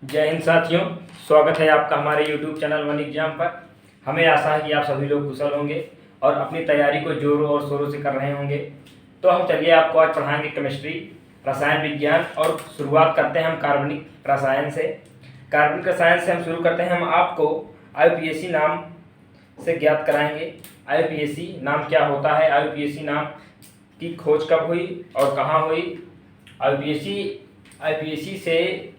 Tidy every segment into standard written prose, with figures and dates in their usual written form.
जय हिंद साथियों, स्वागत है आपका हमारे YouTube चैनल वन एग्जाम पर। हमें आशा है कि आप सभी लोग कुशल होंगे और अपनी तैयारी को जोरों और शोरों से कर रहे होंगे। तो हम चलिए आपको आज पढ़ाएंगे केमिस्ट्री, रसायन विज्ञान। और शुरुआत करते हैं हम कार्बनिक रसायन से। कार्बनिक रसायन से हम शुरू करते हैं। हम आपको IUPAC नाम से ज्ञात कराएंगे। IUPAC नाम क्या होता है, IUPAC नाम की खोज कब हुई और कहाँ हुई। IUPAC से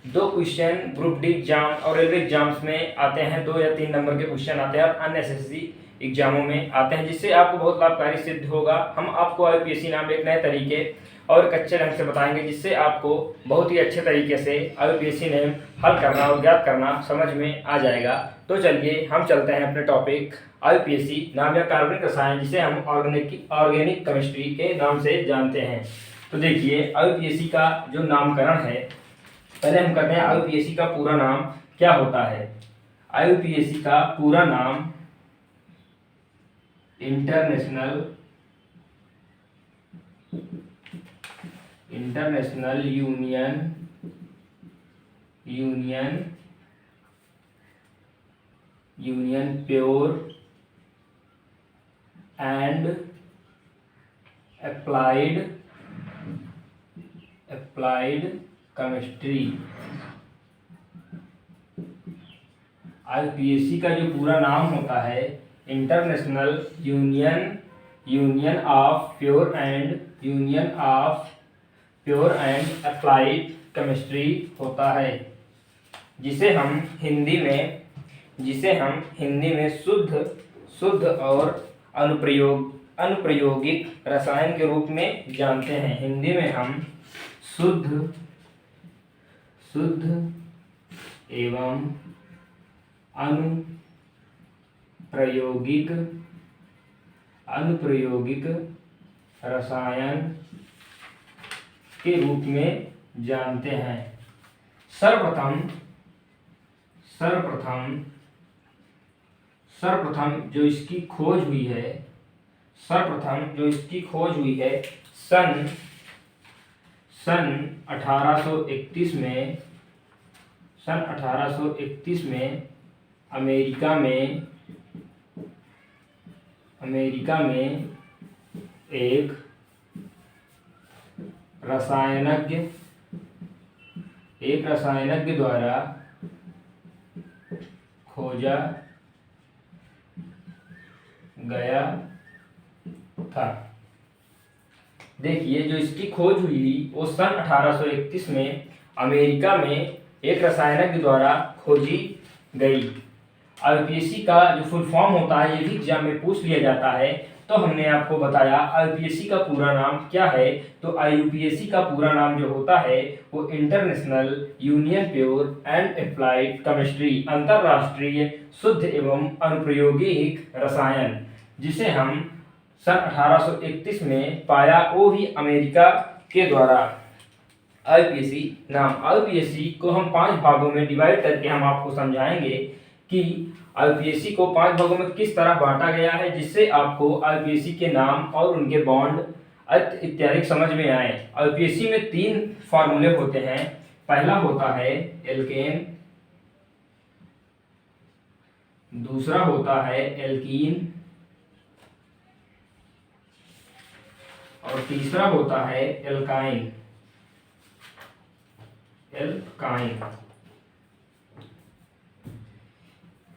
2 क्वेश्चन ग्रुप डी एग्जाम और रेलवे एग्जाम्स में आते हैं। 2 या 3 नंबर के क्वेश्चन आते हैं और अन्य SSC एग्जामों में आते हैं, जिससे आपको बहुत लाभकारी सिद्ध होगा। हम आपको IUPAC नाम एक नए तरीके और एक अच्छे ढंग से बताएंगे, जिससे आपको बहुत ही अच्छे तरीके से IUPAC नेम हल करना और ज्ञात करना समझ में आ जाएगा। तो चलिए हम चलते हैं अपने टॉपिक IUPAC नाम या कार्बनिक रसायन, जिसे हम ऑर्गेनिक केमिस्ट्री के नाम से जानते हैं। तो देखिए IUPAC का जो नामकरण है, पहले हम करते हैं IUPAC का पूरा नाम क्या होता है। IUPAC का पूरा नाम international union pure and applied chemistry. IUPAC का जो पूरा नाम होता है international union of pure and applied chemistry होता है, जिसे हम हिंदी में शुद्ध और अनुप्रयोगिक रसायन के रूप में जानते हैं। हिंदी में हम शुद्ध एवं अनुप्रयोगिक रसायन के रूप में जानते हैं। सर्वप्रथम जो इसकी खोज हुई है सन 1831 में अमेरिका में एक रसायनज्ञ द्वारा खोजा गया था। देखिए जो इसकी खोज हुई वो सन 1831 में अमेरिका में एक रसायनज्ञ द्वारा खोजी गई। IUPAC का जो फुल फॉर्म होता है, ये भी एग्जाम में पूछ लिया जाता है। तो हमने आपको बताया IUPAC का पूरा नाम क्या है। तो IUPAC का पूरा नाम जो होता है वो international union pure and applied chemistry, अंतरराष्ट्रीय शुद्ध एवं अनुप्रयोगिक रसायन, जिसे हम सन 1831 में पाया, वो भी अमेरिका के द्वारा। IUPAC को हम 5 भागों में डिवाइड करके हम आपको समझाएंगे कि IUPAC को 5 भागों में किस तरह बांटा गया है, जिससे आपको IUPAC के नाम और उनके बॉन्ड इत्यादि समझ में आए। IUPAC में 3 फार्मूले होते हैं। पहला होता है एल्केन, दूसरा होता है एल्कीन और तीसरा होता है एल्काइन।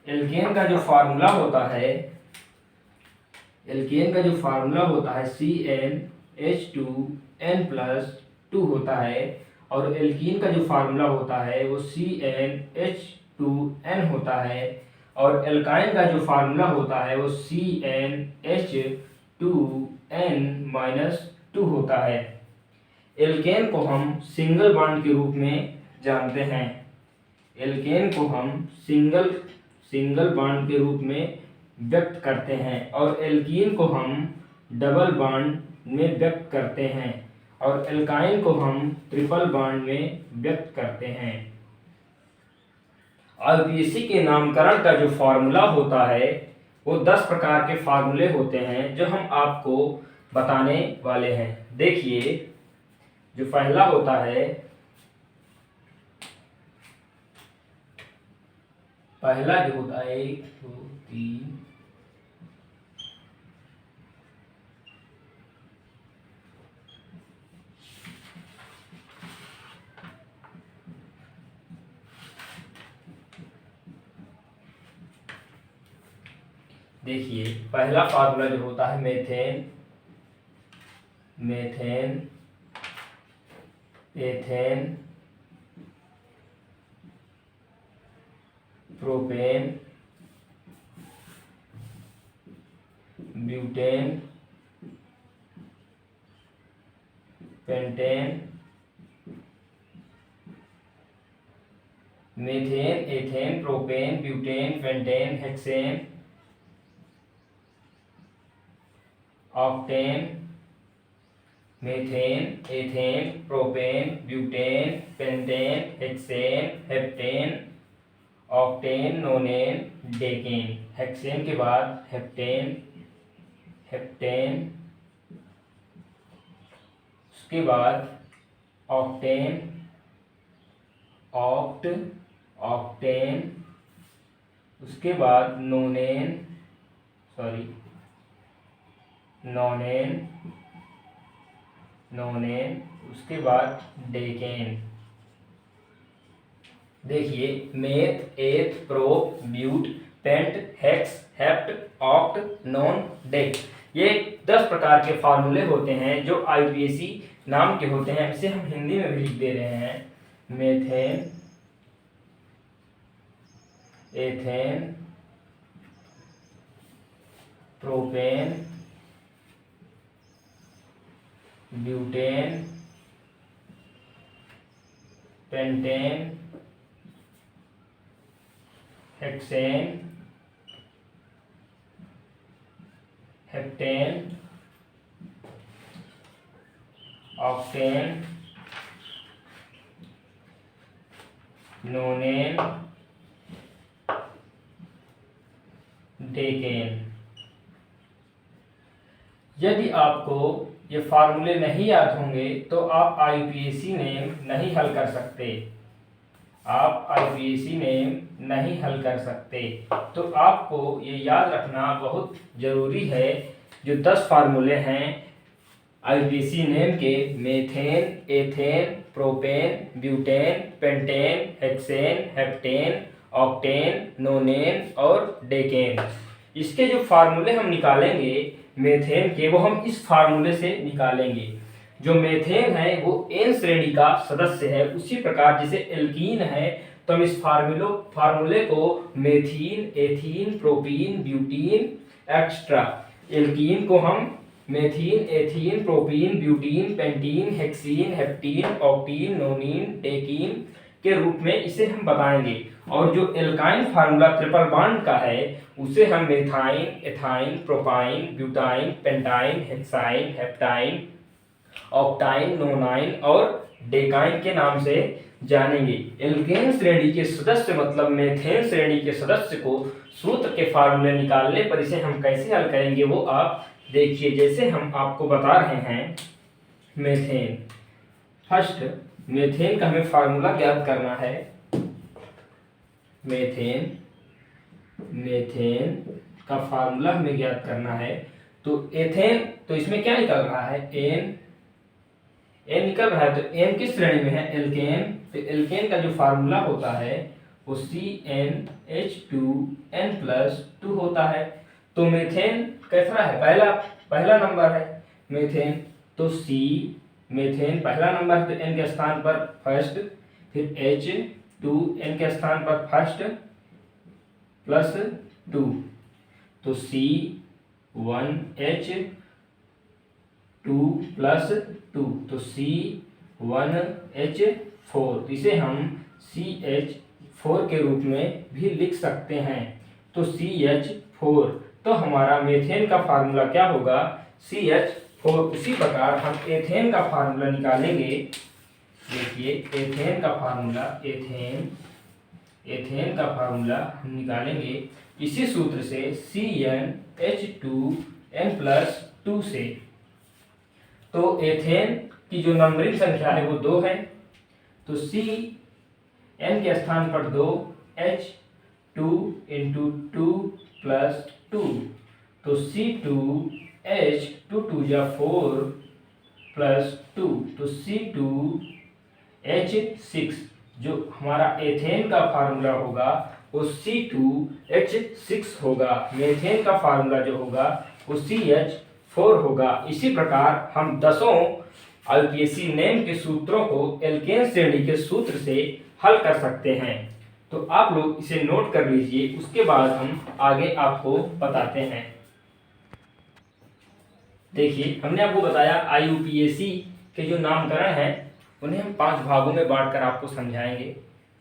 एल्केन का जो फार्मूला होता है CnH2n+2 होता है, और एल्कीन का जो फार्मूला होता है वो CnH2n होता है, और एल्काइन का जो फार्मूला होता है वो CnH2n-2 होता है। एल्केन को हम सिंगल बॉन्ड के रूप में जानते हैं। एल्केन को हम सिंगल बॉन्ड के रूप में व्यक्त करते हैं, और एल्कीन को हम डबल बॉन्ड में व्यक्त करते हैं, और एल्काइन को हम ट्रिपल बॉन्ड में व्यक्त करते हैं। IUPAC के नामकरण का जो फार्मूला होता है वो 10 प्रकार के फार्मूले होते हैं, जो हम आपको बताने वाले हैं। देखिए जो पहला होता है पहला जो होता है 1 2 3 देखिए पहला फार्मूला जो होता है methane, ethane, propane, butane, pentane, methane, ethane, propane, butane, pentane, hexane, octane, methane, ethane, propane, butane, pentane, hexane, heptane, octane, नोनेन, decane. Hexane के बाद हेप्टेन, उसके बाद ऑक्टेन, ऑक्टेन, उसके बाद नोनेन, उसके बाद डेकेन। देखिए meth, eth, prop, but, pent, hex, hept, oct, non, dec, ये 10 प्रकार के फार्मूले होते हैं जो आईपीएसी नाम के होते हैं। इसे हम हिंदी में भी लिख दे रहे हैं। Methane, ethane, propane, butane, pentane, hexane, heptane, octane, नोनेन, decane. यदि आपको ये फार्मूले नहीं याद होंगे तो आप आईपीएसी नेम नहीं हल कर सकते। तो आपको ये याद रखना बहुत ज़रूरी है। जो 10 फार्मूले हैं आईपीएसी नेम के, methane, ethane, propane, butane, pentane, hexane, heptane, octane, नोनेन और डेकेन, इसके जो फार्मूले हम निकालेंगे मेथेन के, वो हम इस फार्मूले से निकालेंगे। जो मेथेन है वो एन श्रेणी का सदस्य है। उसी प्रकार जैसे एल्कीन है तो हम इस फार्मूले को methene, ethene, propene, butene extra, alkene को हम methene, ethene, propene, butene, pentene, hexene, heptene, octene, nonene, decene के रूप में इसे हम बताएंगे। और जो एल्काइन फार्मूला ट्रिपल बॉन्ड का है उसे हम methyne, ethyne, propyne, butyne, pentyne, hexyne, heptyne, octyne, nonyne और डेकाइन के नाम से जानेंगे। एल्केन श्रेणी के सदस्य मतलब मेथेन श्रेणी के सदस्य को सूत्र के फार्मूले निकालने पर इसे हम कैसे हल करेंगे वो आप देखिए। जैसे हम आपको बता रहे हैं मेथेन, फर्स्ट मेथेन का हमें फार्मूला ज्ञात करना है। मेथेन का फार्मूला हमें ज्ञात करना है। तो एथेन, तो इसमें क्या निकल रहा है, एन निकल रहा है। तो एन किस श्रेणी में है, एल्केन। तो एल्केन का जो फार्मूला होता है वो CnH2n+2 होता है। तो मेथेन कैसा है, पहला नंबर है मेथेन। तो मेथेन पहला नंबर है तो n के स्थान पर फर्स्ट, फिर H2n के स्थान पर फर्स्ट +2, तो C1H2+2, तो C1H4, इसे हम CH4 के रूप में भी लिख सकते हैं। तो CH4, तो हमारा मेथेन का फार्मूला क्या होगा, CH4। उसी प्रकार हम एथेन का फार्मूला निकालेंगे। देखिए एथेन का फार्मूला हम निकालेंगे इसी सूत्र से, CnH2n+2 से। तो एथेन की जो नंबरिंग संख्या है वो 2 है, तो C n के स्थान पर 2, H 2 इंटू 2 प्लस 2, तो C2H 2 2 या 4 प्लस 2, तो C2H6 जो हमारा एथेन का फार्मूला होगा वो C2H6 होगा। मीथेन का फार्मूला जो होगा वो CH4 होगा। इसी प्रकार हम 10 आईयूपीएसी नेम के सूत्रों को एल्केन श्रेणी के सूत्र से हल कर सकते हैं। तो आप लोग इसे नोट कर लीजिए, उसके बाद हम आगे आपको बताते हैं। देखिए, हमने आपको बताया आईयूपीएसी के जो नामकरण है उन्हें हम 5 भागों में बांटकर आपको समझाएंगे।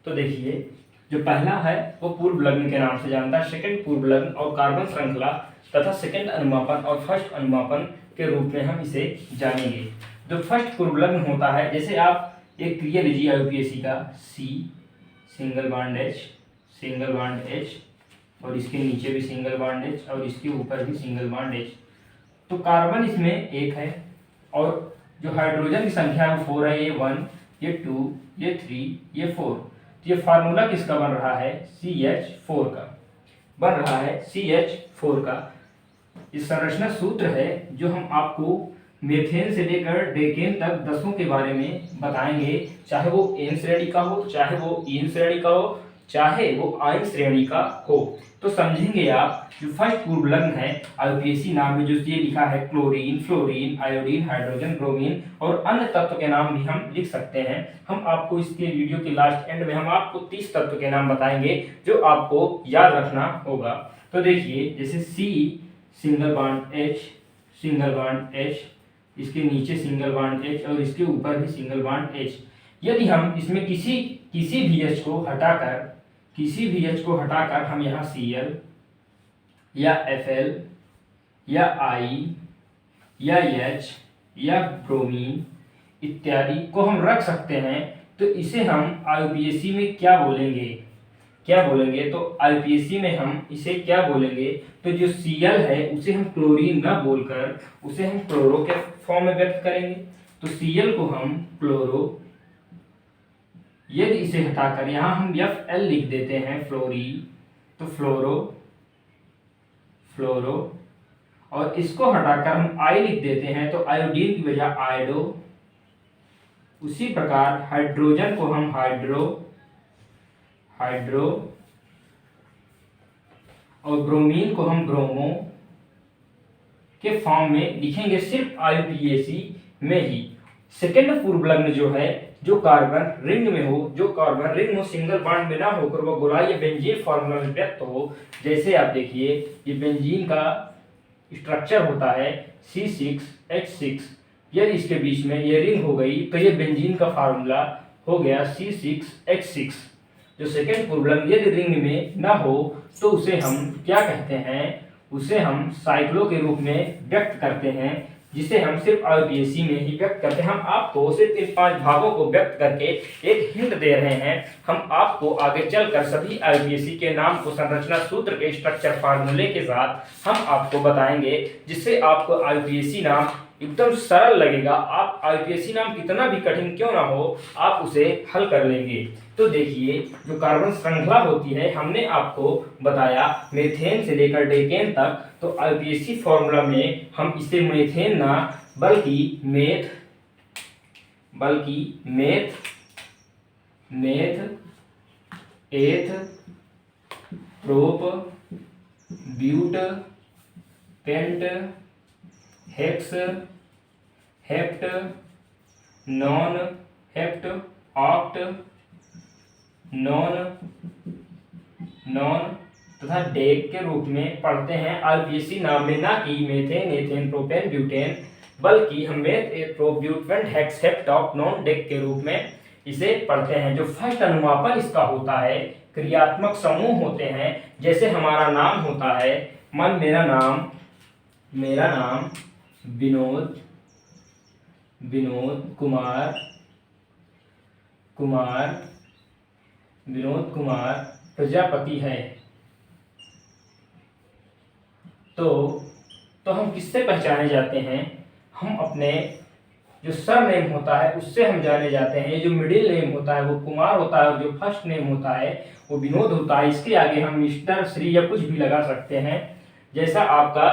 तो देखिए, जो पहला है वो पूर्व लग्न के नाम से जानता है, सेकंड पूर्व लग्न और कार्बन श्रृंखला तथा सेकंड अनुमापन और फर्स्ट अनुमापन के रूप में हम इसे जानेंगे। जो फर्स्ट पूर्व लग्न होता है, जैसे आप एक क्रिया लीजिए आईयूपीएसी का C single bond H single bond H और इसके नीचे भी सिंगल बॉन्ड H और इसके ऊपर भी सिंगल बॉन्ड H। तो कार्बन इसमें 1 है और जो हाइड्रोजन की संख्या है वो 4 है, ये 1, ये 2, ये 3, ये 4। तो ये फार्मूला किसका बन रहा है? CH4 का बन रहा है, CH4 का। इस संरचना सूत्र है जो हम आपको मेथेन से लेकर डेकेन तक 10 के बारे में बताएंगे, चाहे वो एन श्रेणी का हो, चाहे वो इन श्रेणी का हो, चाहे वो आयन श्रेणी का हो। तो समझेंगे आप। जो फर्स्ट पूर्व लग्न है आईयूपीएसी नाम में जो ये लिखा है chlorine, fluorine, iodine, hydrogen, bromine और अन्य तत्व के नाम भी हम लिख सकते हैं। हम आपको इसके वीडियो के लास्ट एंड में हम आपको 30 तत्व के नाम बताएंगे जो आपको याद रखना होगा। तो देखिए, जैसे C single bond H single bond H, इसके नीचे सिंगल बॉन्ड H और इसके ऊपर भी सिंगल बॉन्ड H। यदि हम इसमें किसी भी H को हटाकर हम यहाँ Cl या Fl या I या H या ब्रोमीन इत्यादि को हम रख सकते हैं, तो इसे हम आईयूपीएसी में क्या बोलेंगे? तो आईयूपीएसी में हम इसे क्या बोलेंगे? तो जो Cl है उसे हम क्लोरीन ना बोलकर उसे हम क्लोरो के फॉर्म में व्यक्त करेंगे। तो Cl को हम क्लोरो, यदि इसे हटाकर यहाँ हम Fl लिख देते हैं फ्लोरी, तो फ्लोरो और इसको हटाकर हम I लिख देते हैं तो आयोडीन की बजाय आयोडो। उसी प्रकार हाइड्रोजन को हम हाइड्रो और ब्रोमीन को हम ब्रोमो के फॉर्म में लिखेंगे, सिर्फ आईयूपीएसी में ही। सेकेंड पूर्व लग्न जो है, जो कार्बन रिंग में हो, सिंगल बॉन्ड में ना होकर वो गोलाई या बेंजीन फॉर्मूला में व्यक्त हो। जैसे आप देखिए, ये बेंजीन का स्ट्रक्चर होता है C6H6। यदि इसके बीच में ये रिंग हो गई तो ये बेंजीन का फार्मूला हो गया C6H6। जो सेकेंड पूर्व लग्न यदि रिंग में ना हो तो उसे हम क्या कहते हैं? उसे हम साइक्लो के रूप में व्यक्त करते हैं, जिसे हम सिर्फ आईयूपीएसी में ही व्यक्त करते हैं। हम आपको सिर्फ इन 5 भागों को व्यक्त करके एक हिंट दे रहे हैं। हम आपको आगे चलकर सभी आईयूपीएसी के नाम को संरचना सूत्र के स्ट्रक्चर फार्मूले के साथ हम आपको बताएंगे, जिससे आपको आईयूपीएसी नाम एकदम सरल लगेगा। आप आईयूपीएसी नाम कितना भी कठिन क्यों ना हो, आप उसे हल कर लेंगे। तो देखिए, जो कार्बन श्रृंखला होती है, हमने आपको बताया मेथेन से लेकर डेकेन तक। तो आईयूपीएसी फॉर्मूला में हम इसे मेथेन ना बल्कि meth, eth, prop, but, pent, hex, hept, non hept, oct, non तथा डेक के रूप में पढ़ते हैं आईयूपीएसी नाम में, ना कि मेथेन, एथेन, प्रोपेन, ब्यूटेन, बल्कि हम meth, eth, prop, but, pent, hex, hept, oct, non, dec के रूप में इसे पढ़ते हैं। जो फर्स्ट अनुमापन इसका होता है, क्रियात्मक समूह होते हैं। जैसे हमारा नाम होता है, मेरा नाम विनोद कुमार प्रजापति है। तो हम किससे पहचाने जाते हैं? हम अपने जो सर नेम होता है उससे हम जाने जाते हैं। ये जो मिडिल नेम होता है वो कुमार होता है और जो फर्स्ट नेम होता है वो विनोद होता है। इसके आगे हम मिस्टर, श्री या कुछ भी लगा सकते हैं जैसा आपका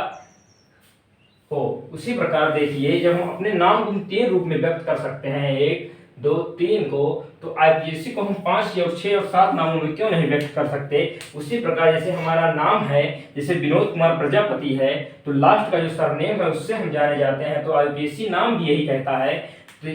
हो। उसी प्रकार देखिए, जब हम अपने नाम को 3 रूप में व्यक्त कर सकते हैं, 1 2 3 को, तो आईपीएससी को हम 5 या 6 और 7 नामों में क्यों नहीं व्यक्त कर सकते। उसी प्रकार जैसे हमारा नाम है, जैसे विनोद कुमार प्रजापति है, तो लास्ट का जो सरनेम है उससे हम जाने जाते हैं, तो आईपीएससी नाम भी यही कहता है। तो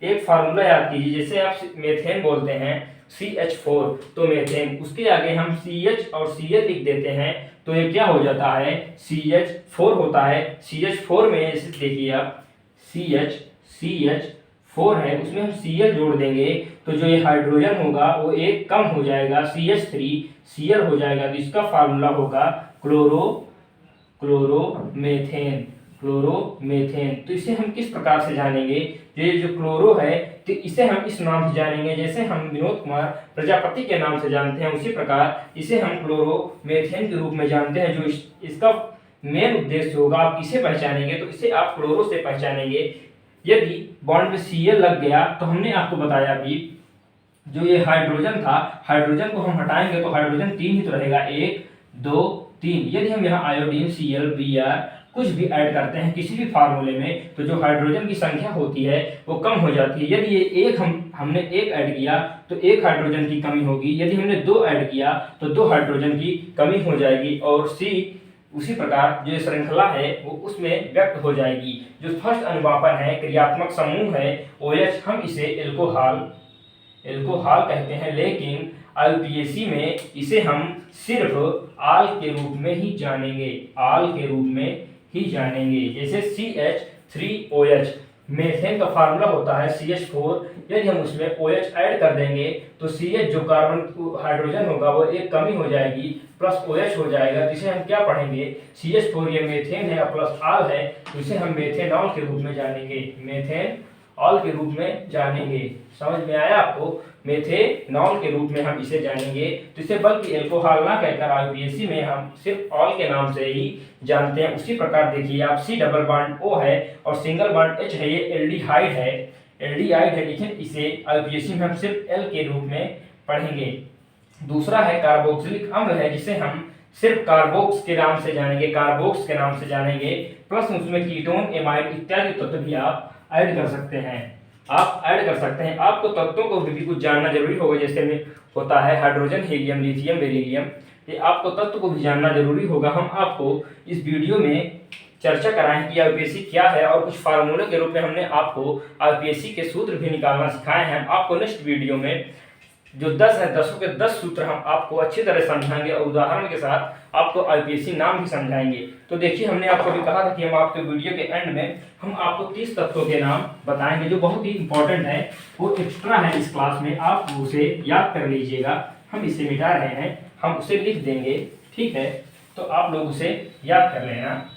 एक फार्मूला याद कीजिए, जैसे आप मेथेन बोलते हैं CH4, तो मेथेन, उसके आगे हम CH और Cl लिख देते हैं, तो ये क्या हो जाता है, CH4 होता है। CH4 में जैसे देखिए आप CH4 है, उसमें हम Cl जोड़ देंगे तो जो ये हाइड्रोजन होगा वो एक कम हो जाएगा, CH3 Cl हो जाएगा, तो इसका फार्मूला होगा क्लोरोमेथेन। तो इसे हम किस प्रकार से जानेंगे, ये जो क्लोरो है तो इसे हम इस नाम से जानेंगे, जैसे हम विनोद कुमार प्रजापति के नाम से जानते हैं, उसी प्रकार इसे हम क्लोरोमेथेन के रूप में जानते हैं। जो इसका मेन उद्देश्य होगा, आप किसे पहचानेंगे, तो इसे आप क्लोरो से पहचानेंगे। यदि बॉन्ड में Cl लग गया तो हमने आपको बताया भी, जो ये हाइड्रोजन था, हाइड्रोजन को हम हटाएंगे तो हाइड्रोजन 3 ही तो रहेगा, 1 2 3। यदि हम यहाँ आयोडीन Cl Br कुछ भी ऐड करते हैं किसी भी फार्मूले में, तो जो हाइड्रोजन की संख्या होती है वो कम हो जाती है। यदि ये एक हमने एक ऐड किया तो एक हाइड्रोजन की कमी होगी, यदि हमने 2 ऐड किया तो 2 हाइड्रोजन की कमी हो जाएगी, और उसी प्रकार जो श्रृंखला है वो उसमें व्यक्त हो जाएगी। जो फर्स्ट अनुवापन है, क्रियात्मक समूह है OH, हम इसे एल्कोहल कहते हैं, लेकिन आईपीएससी में इसे हम सिर्फ आल के रूप में ही जानेंगे, जैसे CH3OH, मेथेन का फार्मूला होता है CH4, यदि हम उसमें OH ऐड कर देंगे तो CH जो कार्बन हाइड्रोजन होगा वो एक कमी हो जाएगी, प्लस OH हो जाएगा, तो इसे हम क्या पढ़ेंगे, CH4 ये मेथेन है और प्लस आल है, तो इसे हम मेथेनॉल के रूप में जानेंगे। समझ में आया आपको, मेथेनॉल के रूप में हम इसे जानेंगे। तो इसे बल्कि एल्कोहल ना कहकर आईपीएससी में हम सिर्फ ऑल के नाम से ही जानते हैं। उसी प्रकार देखिए आप, C डबल बॉन्ड O है और सिंगल बॉन्ड H है, ये एल्डिहाइड है, लेकिन इसे आईपीएससी में हम सिर्फ L के रूप में पढ़ेंगे। दूसरा है कार्बोक्सिलिक अम्ल है, जिसे हम सिर्फ कार्बोक्स के नाम से जानेंगे, प्लस उसमें कीटोन, एमाइड इत्यादि तत्व भी आप ऐड कर सकते हैं। आपको तत्वों को भी कुछ जानना जरूरी होगा, जैसे में होता है हाइड्रोजन, हीलियम, लिथियम, बेरिलियम, ये आपको तत्व को भी जानना जरूरी होगा। हम आपको इस वीडियो में चर्चा कराएं कि आईपीएससी क्या है, और कुछ फार्मूले के रूप में हमने आपको आईपीएससी के सूत्र भी निकालना सिखाए हैं। आपको नेक्स्ट वीडियो में जो 10 है, 10 के 10 सूत्र हम आपको अच्छी तरह समझाएंगे और उदाहरण के साथ आपको आईपीएससी नाम भी समझाएंगे। तो देखिए, हमने आपको भी कहा था कि हम आपके वीडियो के एंड में हम आपको 30 तत्वों के नाम बताएंगे, जो बहुत ही इंपॉर्टेंट है, वो एक्स्ट्रा है इस क्लास में, आप उसे याद कर लीजिएगा। हम इसे मिटा रहे हैं, हम उसे लिख देंगे, ठीक है, तो आप लोग उसे याद कर लेना।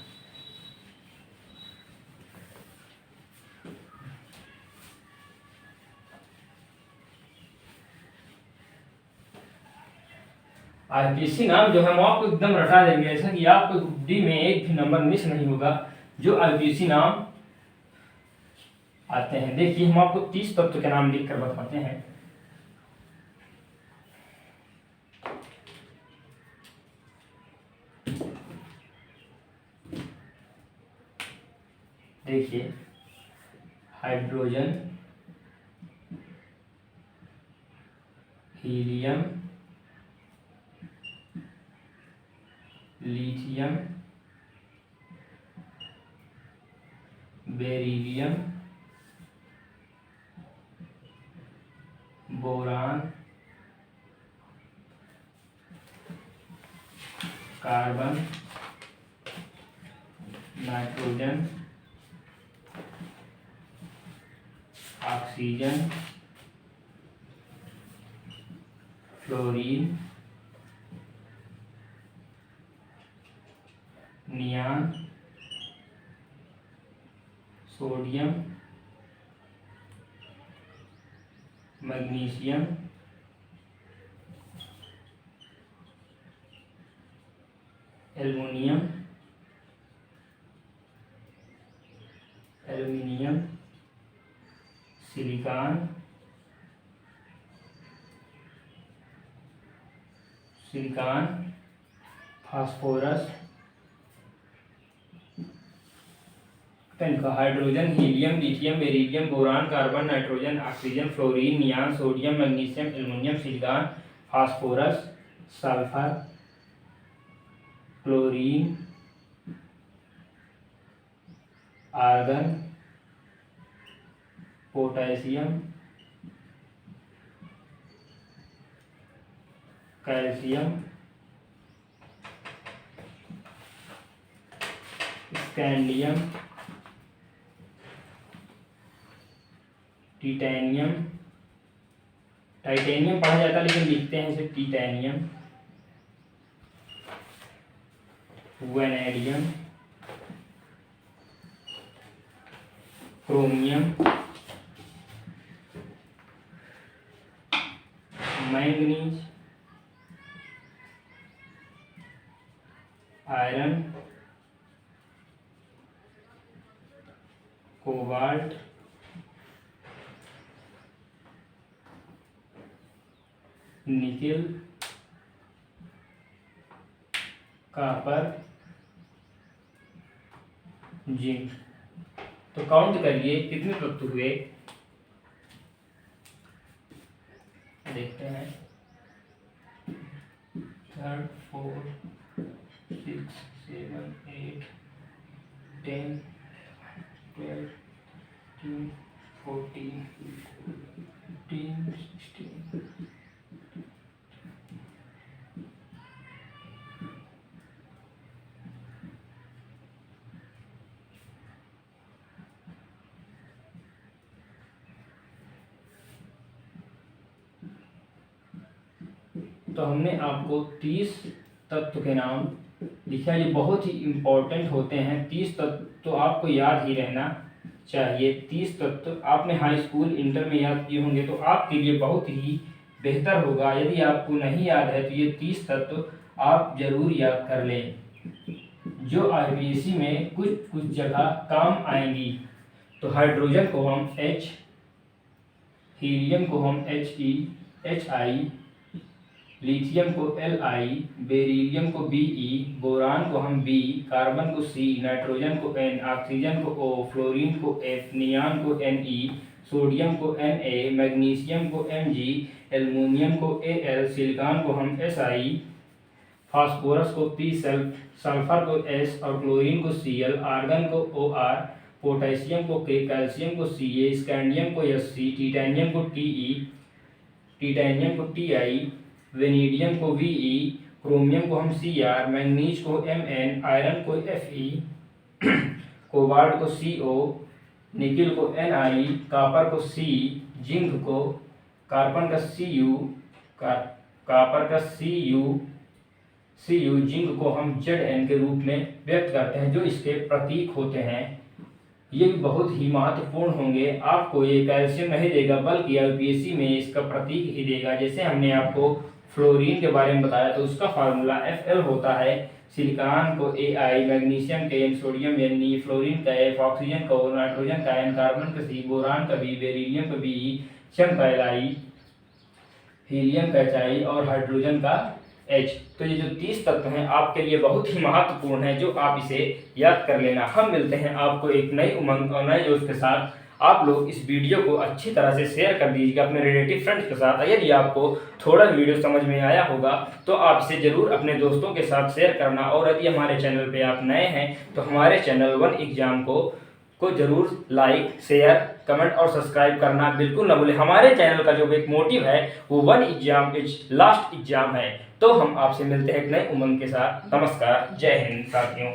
आईपीएससी नाम जो है वो आपको एकदम रटा देंगे, ऐसा कि आपको डी में एक भी नंबर मिस नहीं होगा जो आईपीएससी नाम आते हैं। देखिए, हम आपको 30 तत्व के नाम लिख कर बताते हैं। देखिए, hydrogen, helium, lithium, beryllium, boron, carbon, nitrogen, oxygen, fluorine, neon, sodium, magnesium, aluminium, silicon, phosphorus, hydrogen, helium, lithium, beryllium, boron, carbon, nitrogen, oxygen, fluorine, neon, sodium, magnesium, aluminium, silicon, phosphorus, sulphur, chlorine, argon, potassium, calcium, scandium, titanium पढ़ा जाता है लेकिन लिखते हैं इसे titanium, vanadium, chromium, manganese, iron, cobalt, nickel, copper, zinc. तो count करिए कितने तत्व हुए, देखते हैं। 3, 4, 6, 7, 8, 10, 12, 13, 14, 15, 16। तो हमने आपको 30 तत्व के नाम लिखा है, ये बहुत ही इम्पोर्टेंट होते हैं। 30 तत्व तो आपको याद ही रहना चाहिए। 30 तत्व आपने हाई स्कूल इंटर में याद किए होंगे तो आपके लिए बहुत ही बेहतर होगा। यदि आपको नहीं याद है तो ये 30 तत्व आप जरूर याद कर लें, जो आईपीएससी में कुछ जगह काम आएंगी। तो हाइड्रोजन को हम H, हीलियम को हम HI, लिथियम को Li, बेरिलियम को Be, बोरान को हम B, कार्बन को C, नाइट्रोजन को N, ऑक्सीजन को O, फ्लोरीन को F, नियान को Ne, सोडियम को Na, मैग्नीशियम को Mg, एल्युमिनियम को Al, सिलिकॉन को हम Si, फास्फोरस को P, सल्फर को S और क्लोरीन को Cl, आर्गन को OR, पोटेशियम को K, कैल्शियम को Ca, स्कैंडियम को Sc, टाइटेनियम को Ti, वेनेडियम को Ve, क्रोमियम को हम Cr, मैंगनीज को Mn, आयरन को Fe, कोबाल्ट को Co, निकिल को Ni, कॉपर को C, जिंक को कार्बन का Cu, जिंक को हम Zn के रूप में व्यक्त करते हैं, जो इसके प्रतीक होते हैं। ये भी बहुत ही महत्वपूर्ण होंगे। आपको ये कैल्शियम नहीं देगा बल्कि यूपीएससी में इसका प्रतीक ही देगा। जैसे हमने आपको फ्लोरीन के बारे में बताया तो उसका फार्मूला Fl होता है। सिलिकॉन को Ai, मैग्नीशियम का N, सोडियम Ne, फ्लोरीन का F, ऑक्सीजन का O, नाइट्रोजन का N, कार्बन का C, बोरान का B, बेरिलियम का Be, चम का Li, हीलियम का Hi और हाइड्रोजन का H। तो ये जो 30 तत्व हैं आपके लिए बहुत ही महत्वपूर्ण है, जो आप इसे याद कर लेना। हम मिलते हैं आपको एक नई उमंग और नए जोश के साथ। आप लोग इस वीडियो को अच्छी तरह से शेयर कर दीजिएगा अपने रिलेटिव फ्रेंड्स के साथ। यदि आपको थोड़ा वीडियो समझ में आया होगा तो आप इसे ज़रूर अपने दोस्तों के साथ शेयर करना। और यदि हमारे चैनल पे आप नए हैं तो हमारे चैनल वन एग्जाम को जरूर लाइक, शेयर, कमेंट और सब्सक्राइब करना बिल्कुल न भूलें। हमारे चैनल का जो एक मोटिव है वो one exam is last exam है। तो हम आपसे मिलते हैं एक नए उमंग के साथ। नमस्कार, जय हिंद साथियों।